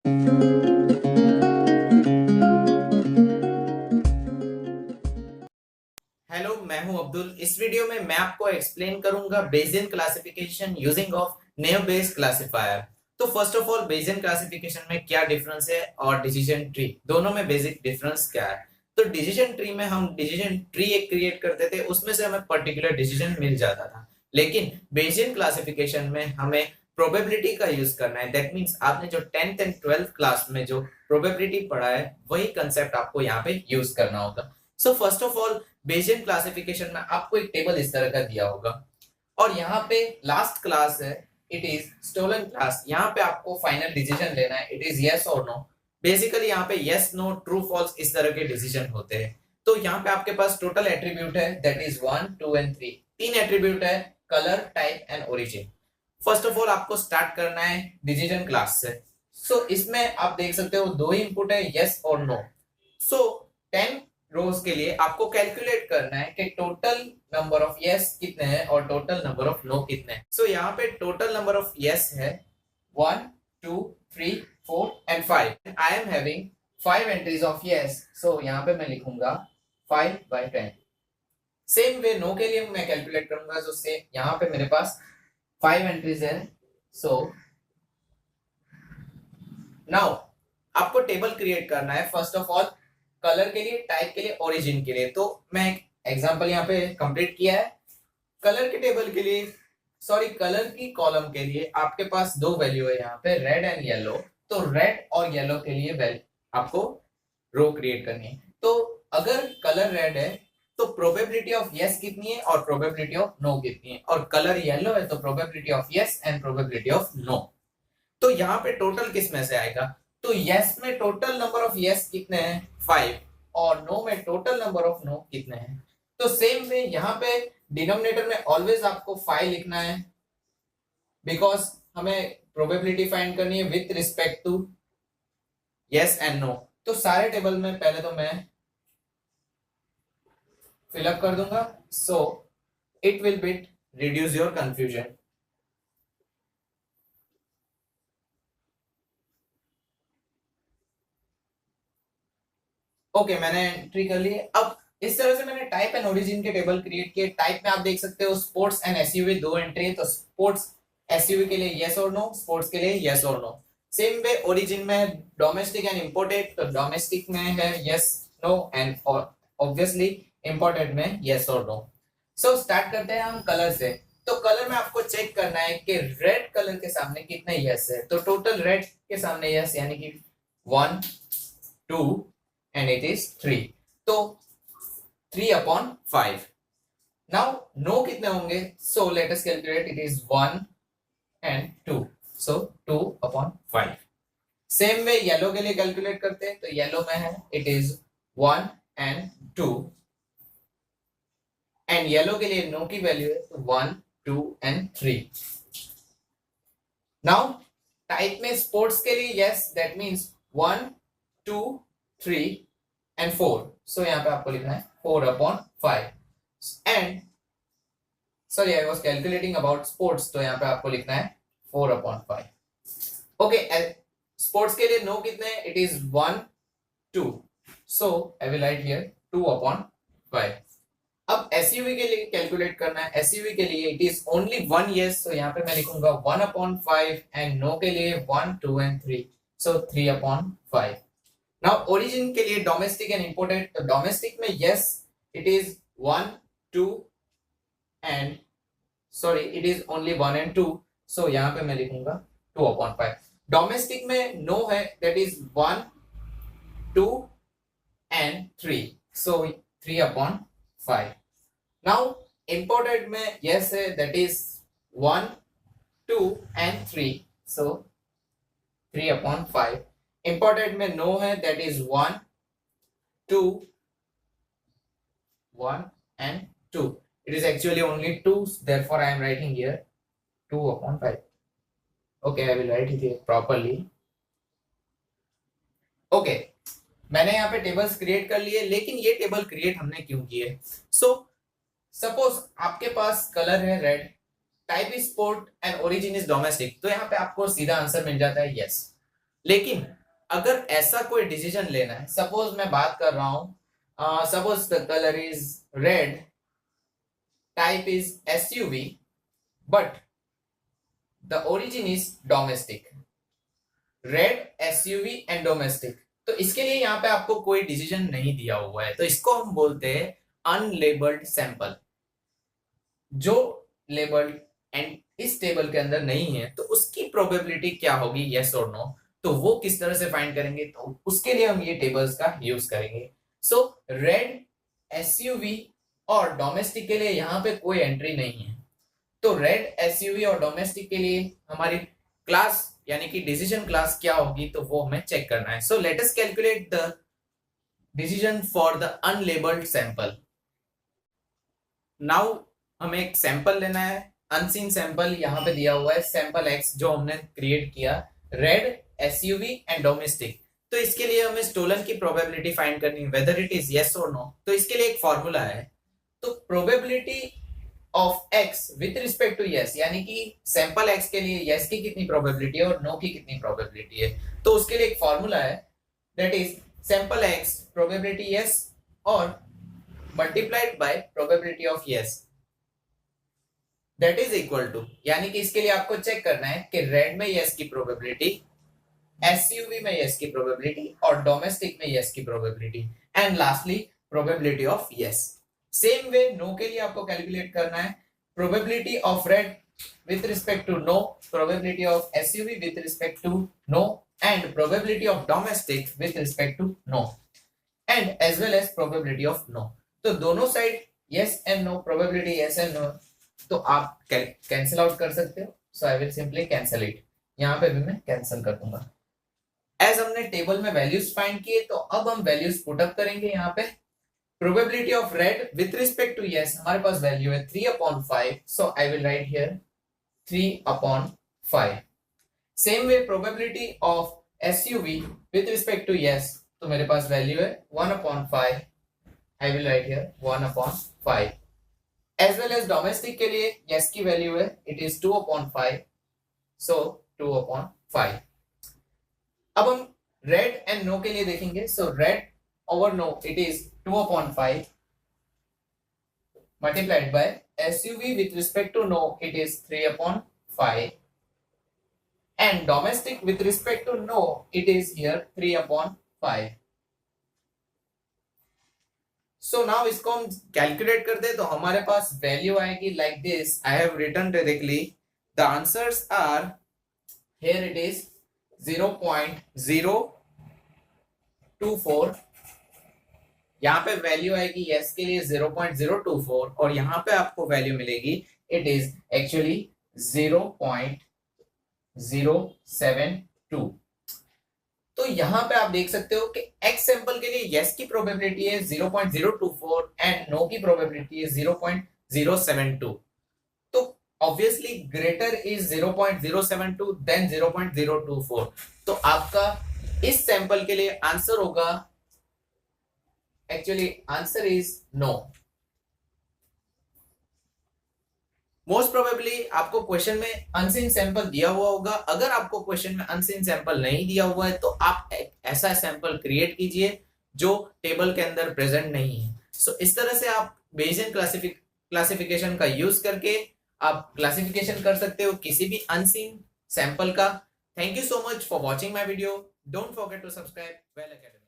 Hello, मैं हूं अब्दुल। इस वीडियो में मैं आपको एक्सप्लेन करूंगा Bayesian classification using of naive based classifier. तो first of all, Bayesian classification में क्या डिफरेंस है और डिसीजन ट्री, दोनों में बेसिक डिफरेंस क्या है। तो डिसीजन ट्री में हम डिसीजन ट्री एक क्रिएट करते थे, उसमें से हमें पर्टिकुलर डिसीजन मिल जाता था। लेकिन बेसियन क्लासिफिकेशन में हमें प्रोबेबिलिटी का यूज करना है। दैट मींस आपने जो 10th एंड 12th क्लास में जो प्रोबेबिलिटी पढ़ा है, वही कंसेप्ट आपको यहाँ पे यूज करना होगा। So first of all, Bayesian classification में आपको एक टेबल इस तरह का दिया होगा और यहाँ पे लास्ट क्लास है, इट इज स्टोलन क्लास। यहाँ पे आपको फाइनल डिसीजन लेना है, इट इज यस और नो। बेसिकली यहाँ पे यस, नो, ट्रू, फॉल्स इस तरह के डिसीजन होते हैं। तो यहाँ पे आपके पास टोटल एट्रीब्यूट है, दैट इज 1, 2 एंड 3। तीन एट्रीब्यूट है, colour, type and origin. First of all आपको स्टार्ट करना है डिसीजन क्लास से। सो इसमें आप देख सकते हो दो ही इनपुट है, यस और नो। सो 10 रोज के लिए आपको कैलकुलेट करना है कि टोटल नंबर ऑफ यस कितने हैं और टोटल नंबर ऑफ नो कितने हैं। सो यहाँ पे टोटल नंबर ऑफ यस है 1, 2, 3, 4 and 5। I am having 5 entries of yes, so यहाँ पे मैं लिखूंगा 5/10। सेम वे नो के लिए मैं कैलकुलेट करूंगा, जो से यहाँ पे मेरे पास 5 एंट्रीज है। सो नाउ आपको टेबल क्रिएट करना है, फर्स्ट ऑफ ऑल कलर के लिए, टाइप के लिए, ओरिजिन के लिए। तो मैं एक एग्जांपल यहाँ पे कंप्लीट किया है। कलर के टेबल के लिए, सॉरी कलर की कॉलम के लिए आपके पास दो वैल्यू है यहाँ पे, रेड एंड येलो। तो रेड और येलो के लिए वैल्यू आपको रो क्रिएट करनी है। तो अगर कलर रेड है तो प्रोबेबिलिटी ऑफ यस कितनी है और प्रोबेबिलिटी ऑफ नो कितनी है, और कलर येलो है तो probability of yes and probability of no. तो यहाँ पे टोटल किस में से आएगा? तो यस में टोटल नंबर ऑफ यस कितने हैं, 5, और नो में टोटल नंबर ऑफ नो कितने हैं। तो सेम वे यहाँ पे डिनोमिनेटर में ऑलवेज आपको 5 लिखना है, बिकॉज हमें प्रोबेबिलिटी फाइंड करनी है with respect to yes and no. तो सारे टेबल में पहले तो मैं फिलअप कर दूंगा, so it will bit reduce your confusion. Okay, मैंने एंट्री कर ली। अब इस तरह से मैंने टाइप एंड ओरिजिन के टेबल क्रिएट किए। टाइप में आप देख सकते हो स्पोर्ट्स एंड एसयूवी दो एंट्री है, तो स्पोर्ट्स एसयूवी के लिए यस और नो, स्पोर्ट्स के लिए यस और नो। सेम वे ओरिजिन में डोमेस्टिक एंड इंपोर्टेड, तो डोमेस्टिक में है yes, no and obviously imported में यस और नो। सो स्टार्ट करते हैं हम कलर से। तो कलर में आपको चेक करना है कि रेड कलर के सामने कितने यस है। तो टोटल रेड के सामने यस यानी कि 1, 2 and it is 3, तो 3/5। now no कितने होंगे? so let us calculate, it is 1 and 2, so 2/5। Same way yellow के लिए कैलकुलेट करते हैं, तो येलो में है it is 1 and 2, and yellow के लिए नो की वैल्यू है तो 1, 2 and 3। नाउ टाइप में स्पोर्ट्स के लिए yes, that means 1, 2, 3 and 4, so यहाँ पे आपको लिखना है 4/5। And sorry, I was calculating about sports, तो यहाँ पे आपको लिखना है 4/5। ओके, स्पोर्ट्स के लिए नो कितने हैं? It is 1, 2, so I will write here 2/5। अब एसयूवी के लिए कैलकुलेट करना है। एसयूवी के लिए it is only 1 yes, so यहाँ पे मैं लिखूंगा 1/5, एंड नो के लिए 1, 2 and 3, so 3/5। नाउ ओरिजिन के लिए डोमेस्टिक एंड इंपोर्टेड, तो डोमेस्टिक में yes it is 1, 2 and sorry it is only 1 and 2, सो यहाँ पे मैं लिखूंगा 2/5। डोमेस्टिक में नो है, that is 1, 2 and 3, so 3/5। Now imported में यस है, that is 1, 2 and 3, so 3/5। Imported में नो है, that is 1, 2, 1 and 2। It is actually only 2, therefore I am writing here 2/5। Okay, I will write it here properly। Okay, मैंने यहाँ पे tables create कर लिए, लेकिन ये टेबल क्रिएट हमने क्यों किए? सो सपोज आपके पास कलर है red, type is sport and origin is domestic, तो यहाँ पे आपको सीधा आंसर मिल जाता है यस। लेकिन अगर ऐसा कोई डिसीजन लेना है, सपोज मैं बात कर रहा हूं, suppose the colour is red, type is SUV, but the origin is domestic, red SUV and domestic. तो इसके लिए यहाँ पे आपको कोई डिसीजन नहीं दिया हुआ है, तो इसको हम बोलते हैं अनलेबल्ड सैंपल। जो लेबल्ड एंड इस टेबल के अंदर नहीं है तो उसकी प्रोबेबिलिटी क्या होगी, यस और नो, तो वो किस तरह से फाइंड करेंगे, तो उसके लिए हम ये टेबल्स का यूज करेंगे। सो रेड, एसयूवी और डोमेस्टिक के लिए यहाँ पे कोई एंट्री नहीं है, तो रेड, एसयूवी और डोमेस्टिक के लिए हमारी क्लास यानी कि डिसीजन क्लास क्या होगी, तो वो हमें चेक करना है। So let us calculate the decision for the unlabelled sample. Now हमें एक सैंपल लेना है, अनसीन सैंपल यहाँ पे दिया हुआ है, सैंपल एक्स जो हमने क्रिएट किया, रेड, एसयूवी एंड डोमेस्टिक। तो इसके लिए हमें स्टोलन की प्रोबेबिलिटी फाइंड करनी है, वेदर इट इज यस और नो। तो इसके लिए एक फॉर्मूला है, तो probability of X with respect to yes, यानी कि सैंपल एक्स के लिए यस की कितनी प्रोबेबिलिटी है और नो की कितनी प्रोबेबिलिटी है, तो उसके लिए एक फॉर्मूला है, that is sample X probability yes और multiplied by probability of yes, that is equal to, यानी कि इसके लिए आपको चेक करना है कि रेड में यस की प्रोबेबिलिटी, एसयूवी में यस की प्रोबेबिलिटी और डोमेस्टिक में यस की probability, and lastly probability of yes. Same way no के लिए आपको कैलकुलेट करना है probability of red with respect to no, probability of SUV with respect to no, and probability of domestic with respect to no, and as well as probability of no। तो दोनों side yes and no, probability yes and no, तो आप cancel out कर सकते हो। So I will simply cancel it, यहाँ पे भी मैं कैंसिल कर दूंगा। एज हमने टेबल में वैल्यूज फाइंड किए, तो अब हम वैल्यूज पुट अप करेंगे। यहाँ पे probability of red with respect to yes हमारे पास वैल्यू है 3/5, so I will write here 3/5। Same way probability of SUV with respect to yes, तो मेरे पास वैल्यू है 1/5, I will write here 1/5। As well as domestic के लिए yes की वैल्यू है, इट इज 2/5, सो 2/5। अब हम रेड एंड नो के लिए देखेंगे, so red over no it is 2/5 multiplied by SUV with respect to no it is 3/5, and domestic with respect to no it is here 3/5। so now इसको हम calculate कर दे तो हमारे पास वैल्यू आएगी like this. I have written directly the answers are, here it is 0.024, यहाँ पे वैल्यू आएगी यस के लिए 0.024 और यहाँ पे आपको वैल्यू मिलेगी, इट इज एक्चुअली 0.072। तो यहाँ पे आप देख सकते हो कि एक्स सैंपल के लिए यस की प्रोबेबिलिटी है 0.024 एंड नो की प्रोबेबिलिटी है 0.072। तो ऑब्वियसली ग्रेटर इज 0.072 देन 0.024। तो आपका इस सैंपल के लिए आंसर होगा, actually answer is no. Most probably आपको क्वेश्चन में अनसीन सैंपल दिया हुआ होगा। अगर आपको क्वेश्चन में अनसीन सैंपल नहीं दिया हुआ है तो आप ऐसा सैंपल क्रिएट कीजिए जो टेबल के अंदर प्रेजेंट नहीं है। सो इस तरह से आप बेसियन क्लासिफिकेशन का यूज करके आप क्लासिफिकेशन कर सकते हो किसी भी अनसीन सैंपल का। Thank you so much for watching my video. Don't forget to subscribe Well academy.